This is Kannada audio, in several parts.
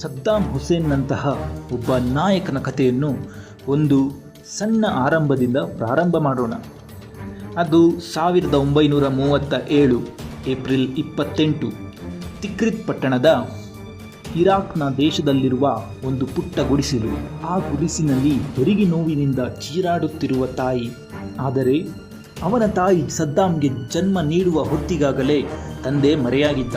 ಸದ್ದಾಂ ಹುಸೇನ್ನಂತಹ ಒಬ್ಬ ನಾಯಕನ ಕಥೆಯನ್ನು ಒಂದು ಸಣ್ಣ ಆರಂಭದಿಂದ ಪ್ರಾರಂಭ ಮಾಡೋಣ. ಅದು 1937 ಏಪ್ರಿಲ್ 28 ತಿಕ್ರಿತ್ ಪಟ್ಟಣದ ಇರಾಕ್ನ ದೇಶದಲ್ಲಿರುವ ಒಂದು ಪುಟ್ಟ ಗುಡಿಸಲು. ಆ ಗುಡಿಸಿನಲ್ಲಿ ಹೆರಿಗೆ ನೋವಿನಿಂದ ಚೀರಾಡುತ್ತಿರುವ ತಾಯಿ. ಆದರೆ ಅವನ ತಾಯಿ ಸದ್ದಾಂಗೆ ಜನ್ಮ ನೀಡುವ ಹೊತ್ತಿಗಾಗಲೇ ತಂದೆ ಮರೆಯಾಗಿದ್ದ.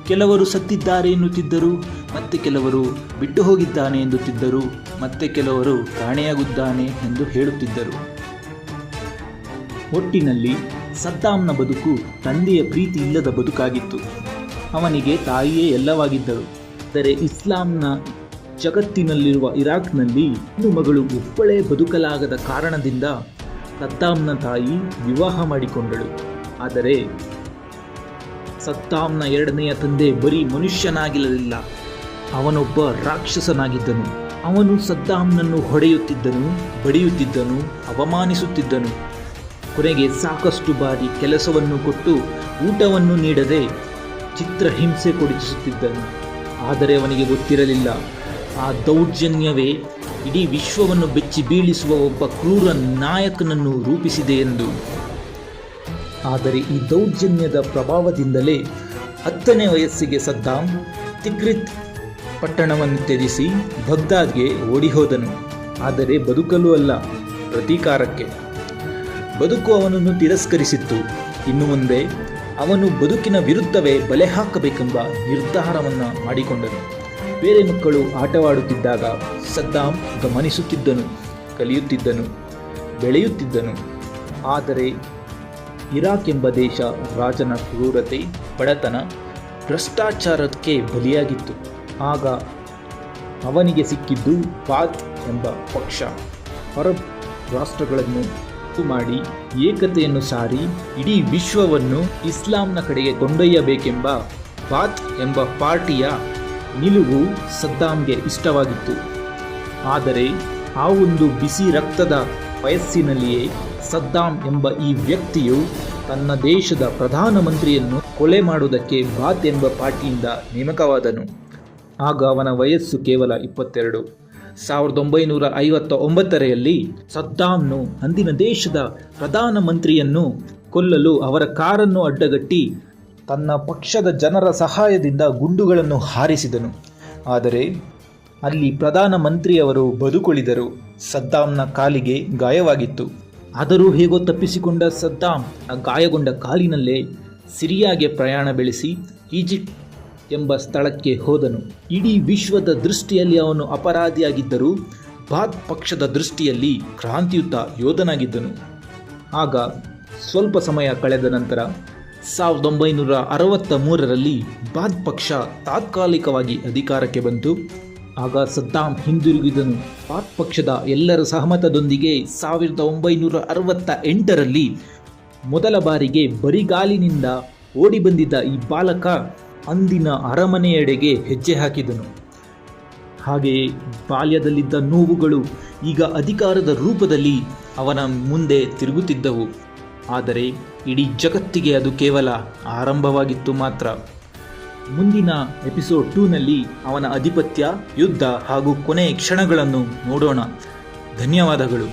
ಕೆಲವರು ಸತ್ತಿದ್ದಾರೆ ಎನ್ನುತ್ತಿದ್ದರು, ಮತ್ತೆ ಕೆಲವರು ಬಿಟ್ಟು ಹೋಗಿದ್ದಾನೆ ಎನ್ನುತ್ತಿದ್ದರು, ಮತ್ತೆ ಕೆಲವರು ಕಾಣೆಯಾಗುತ್ತಾನೆ ಎಂದು ಹೇಳುತ್ತಿದ್ದರು. ಒಟ್ಟಿನಲ್ಲಿ ಸದ್ದಾಂನ ಬದುಕು ತಂದೆಯ ಪ್ರೀತಿ ಇಲ್ಲದ ಬದುಕಾಗಿತ್ತು. ಅವನಿಗೆ ತಾಯಿಯೇ ಎಲ್ಲವಾಗಿದ್ದಳು. ಆದರೆ ಇಸ್ಲಾಂನ ಜಗತ್ತಿನಲ್ಲಿರುವ ಇರಾಕ್ನಲ್ಲಿ ಹೆಣ್ಣು ಮಗಳು ಒಬ್ಬಳೇ ಬದುಕಲಾಗದ ಕಾರಣದಿಂದ ಸದ್ದಾಂನ ತಾಯಿ ವಿವಾಹ ಮಾಡಿಕೊಂಡಳು. ಆದರೆ ಸದ್ದಾಂನ ಎರಡನೆಯ ತಂದೆ ಬರೀ ಮನುಷ್ಯನಾಗಿರಲಿಲ್ಲ, ಅವನೊಬ್ಬ ರಾಕ್ಷಸನಾಗಿದ್ದನು. ಅವನು ಸದ್ದಾಂನನ್ನು ಹೊಡೆಯುತ್ತಿದ್ದನು, ಬಡಿಯುತ್ತಿದ್ದನು, ಅವಮಾನಿಸುತ್ತಿದ್ದನು. ಕೊನೆಗೆ ಸಾಕಷ್ಟು ಬಾರಿ ಕೆಲಸವನ್ನು ಕೊಟ್ಟು ಊಟವನ್ನು ನೀಡದೆ ಚಿತ್ರಹಿಂಸೆ ಕೊಡಿಸುತ್ತಿದ್ದನು. ಆದರೆ ಅವನಿಗೆ ಗೊತ್ತಿರಲಿಲ್ಲ, ಆ ದೌರ್ಜನ್ಯವೇ ಇಡೀ ವಿಶ್ವವನ್ನು ಬೆಚ್ಚಿ ಬೀಳಿಸುವ ಒಬ್ಬ ಕ್ರೂರ ನಾಯಕನನ್ನು ರೂಪಿಸಿದೆ ಎಂದು. ಆದರೆ ಈ ದೌರ್ಜನ್ಯದ ಪ್ರಭಾವದಿಂದಲೇ 10ನೇ ವಯಸ್ಸಿಗೆ ಸದ್ದಾಂ ತಿಕ್ರಿತ್ ಪಟ್ಟಣವನ್ನು ತ್ಯಜಿಸಿ ಬಗ್ದಾದ್ಗೆ ಓಡಿಹೋದನು. ಆದರೆ ಬದುಕಲು ಅಲ್ಲ, ಪ್ರತೀಕಾರಕ್ಕೆ. ಬದುಕು ಅವನನ್ನು ತಿರಸ್ಕರಿಸಿತ್ತು. ಇನ್ನು ಮುಂದೆ ಅವನು ಬದುಕಿನ ವಿರುದ್ಧವೇ ಬಲೆ ಹಾಕಬೇಕೆಂಬ ನಿರ್ಧಾರವನ್ನು ಮಾಡಿಕೊಂಡನು. ಬೇರೆ ಮಕ್ಕಳು ಆಟವಾಡುತ್ತಿದ್ದಾಗ ಸದ್ದಾಂ ಗಮನಿಸುತ್ತಿದ್ದನು, ಕಲಿಯುತ್ತಿದ್ದನು, ಬೆಳೆಯುತ್ತಿದ್ದನು. ಆದರೆ ಇರಾಕ್ ಎಂಬ ದೇಶ ರಾಜನ ಕ್ರೂರತೆ, ಬಡತನ, ಭ್ರಷ್ಟಾಚಾರಕ್ಕೆ ಬಲಿಯಾಗಿತ್ತು. ಆಗ ಅವನಿಗೆ ಸಿಕ್ಕಿದ್ದು ಬಾತ್ ಎಂಬ ಪಕ್ಷ. ಅರಬ್ ರಾಷ್ಟ್ರಗಳನ್ನು ಮಾಡಿ ಏಕತೆಯನ್ನು ಸಾರಿ ಇಡೀ ವಿಶ್ವವನ್ನು ಇಸ್ಲಾಂನ ಕಡೆಗೆ ಕೊಂಡೊಯ್ಯಬೇಕೆಂಬ ಬಾತ್ ಎಂಬ ಪಾರ್ಟಿಯ ನಿಲುವು ಸದ್ದಾಂಗೆ ಇಷ್ಟವಾಗಿತ್ತು. ಆದರೆ ಆ ಒಂದು ಬಿಸಿ ರಕ್ತದ ವಯಸ್ಸಿನಲ್ಲಿಯೇ ಸದ್ದಾಂ ಎಂಬ ಈ ವ್ಯಕ್ತಿಯು ತನ್ನ ದೇಶದ ಪ್ರಧಾನಮಂತ್ರಿಯನ್ನು ಕೊಲೆ ಮಾಡುವುದಕ್ಕೆ ಬಾತ್ ಎಂಬ ಪಾರ್ಟಿಯಿಂದ ನೇಮಕವಾದನು. ಆಗ ಅವನ ವಯಸ್ಸು ಕೇವಲ 22. 1959ರಲ್ಲಿ ಸದ್ದಾಂನು ಅಂದಿನ ದೇಶದ ಪ್ರಧಾನಮಂತ್ರಿಯನ್ನು ಕೊಲ್ಲಲು ಅವರ ಕಾರನ್ನು ಅಡ್ಡಗಟ್ಟಿ ತನ್ನ ಪಕ್ಷದ ಜನರ ಸಹಾಯದಿಂದ ಗುಂಡುಗಳನ್ನು ಹಾರಿಸಿದನು. ಆದರೆ ಅಲ್ಲಿ ಪ್ರಧಾನಮಂತ್ರಿಯವರು ಬದುಕುಳಿದರು. ಸದ್ದಾಂನ ಕಾಲಿಗೆ ಗಾಯವಾಗಿತ್ತು. ಆದರೂ ಹೇಗೋ ತಪ್ಪಿಸಿಕೊಂಡ ಸದ್ದಾಂ ಆ ಗಾಯಗೊಂಡ ಕಾಲಿನಲ್ಲೇ ಸಿರಿಯಾಗೆ ಪ್ರಯಾಣ ಬೆಳೆಸಿ ಈಜಿಪ್ಟ್ ಎಂಬ ಸ್ಥಳಕ್ಕೆ ಹೋದನು. ಇಡೀ ವಿಶ್ವದ ದೃಷ್ಟಿಯಲ್ಲಿ ಅವನು ಅಪರಾಧಿಯಾಗಿದ್ದರೂ ಬಾತ್ ಪಕ್ಷದ ದೃಷ್ಟಿಯಲ್ಲಿ ಕ್ರಾಂತಿಯುತ ಯೋಧನಾಗಿದ್ದನು. ಆಗ ಸ್ವಲ್ಪ ಸಮಯ ಕಳೆದ ನಂತರ 1963ರಲ್ಲಿ ಬಾತ್ ಪಕ್ಷ ತಾತ್ಕಾಲಿಕವಾಗಿ ಅಧಿಕಾರಕ್ಕೆ ಬಂತು. ಆಗ ಸದ್ದಾಂ ಹಿಂದಿರುಗಿದನು. ಬಾತ್ ಪಕ್ಷದ ಎಲ್ಲರ ಸಹಮತದೊಂದಿಗೆ 1968ರಲ್ಲಿ ಮೊದಲ ಬಾರಿಗೆ ಬರಿಗಾಲಿನಿಂದ ಓಡಿ ಬಂದಿದ್ದ ಈ ಬಾಲಕ ಅಂದಿನ ಅರಮನೆಯೆಡೆಗೆ ಹೆಜ್ಜೆ ಹಾಕಿದನು. ಹಾಗೆಯೇ ಬಾಲ್ಯದಲ್ಲಿದ್ದ ನೋವುಗಳು ಈಗ ಅಧಿಕಾರದ ರೂಪದಲ್ಲಿ ಅವನ ಮುಂದೆ ತಿರುಗುತ್ತಿದ್ದವು. ಆದರೆ ಇಡೀ ಜಗತ್ತಿಗೆ ಅದು ಕೇವಲ ಆರಂಭವಾಗಿತ್ತು ಮಾತ್ರ. ಮುಂದಿನ ಎಪಿಸೋಡ್ 2ನಲ್ಲಿ ಅವನ ಅಧಿಪತ್ಯ, ಯುದ್ಧ ಹಾಗೂ ಕೊನೆಯ ಕ್ಷಣಗಳನ್ನು ನೋಡೋಣ. ಧನ್ಯವಾದಗಳು.